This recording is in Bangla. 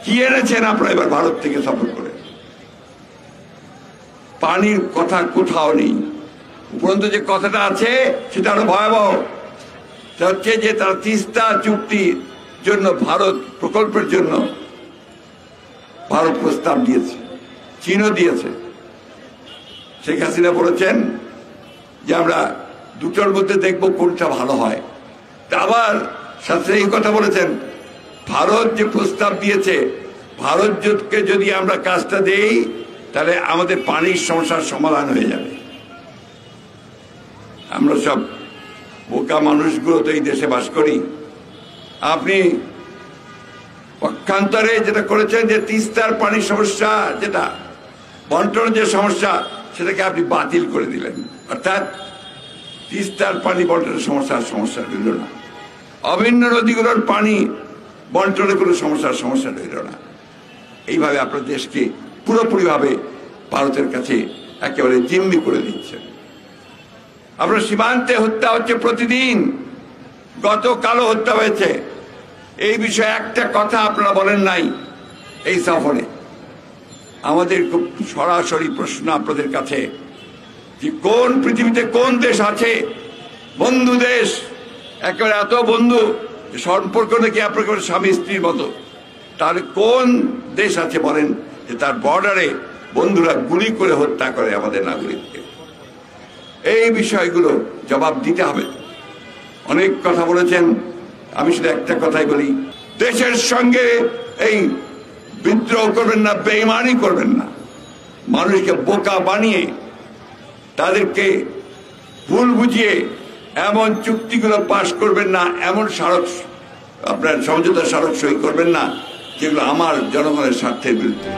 কি এনেছেন আপনারা এবার ভারত থেকে সফর করে? পানির কথা কোথাও নেই। উপরন্তু যে কথাটা আছে সেটা আরো ভয়াবহ। হচ্ছে যে তারা তিস্তা চুক্তির জন্য, ভারত প্রকল্পের জন্য ভারত প্রস্তাব দিয়েছে, চীনও দিয়েছে। শেখ হাসিনা বলেছেন যে আমরা দুটোর মধ্যে দেখব কোনটা ভালো হয়। আবার সাথে এই কথা বলেছেন, ভারত যে প্রস্তাব দিয়েছে, ভারতকে যদি আমরা কাজটা দেই তাহলে আমাদের পানির সমস্যার সমাধান হয়ে যাবে। আমরা সব বোকা মানুষগুলো তো এই দেশে বাস করি। আপনি পক্ষান্তরে যেটা করেছেন যে তিস্তার পানির সমস্যা, যেটা বন্টনের যে সমস্যা, সেটাকে আপনি বাতিল করে দিলেন। অর্থাৎ তিস্তার পানি বন্টনের সমস্যা রইল না, অভিন্ন নদীগুলোর পানি বন্টনের কোনো সমস্যা রইল না। এইভাবে আপনার দেশকে পুরোপুরিভাবে ভারতের কাছে একেবারে জিম্মি করে দিচ্ছেন। আপনার সীমান্তে হত্যা হচ্ছে প্রতিদিন, গতকালও হত্যা হয়েছে। এই বিষয়ে একটা কথা আপনারা বলেন নাই এই সফরে। আমাদের খুব সরাসরি প্রশ্ন আপনাদের কাছে যে কোন পৃথিবীতে কোন দেশ আছে বন্ধু দেশ, একেবারে এত বন্ধু সম্পর্ক নাকি আপনার স্বামী স্ত্রীর মতো, তাহলে কোন দেশ আছে বলেন যে তার বর্ডারে বন্ধুরা গুলি করে হত্যা করে আমাদের নাগরিককে? এই বিষয়গুলো জবাব দিতে হবে। অনেক কথা বলেছেন, আমি শুধু একটা কথাই বলি, দেশের সঙ্গে এই বিদ্রোহ করবেন না, বেঈমানি করবেন না। মানুষকে বোকা বানিয়ে তাদেরকে ভুল বুঝিয়ে এমন চুক্তিগুলো পাশ করবেন না, এমন স্মারক আপনার সমঝোতা স্মারক সই করবেন না যেগুলো আমার জনগণের স্বার্থের বিরুদ্ধে।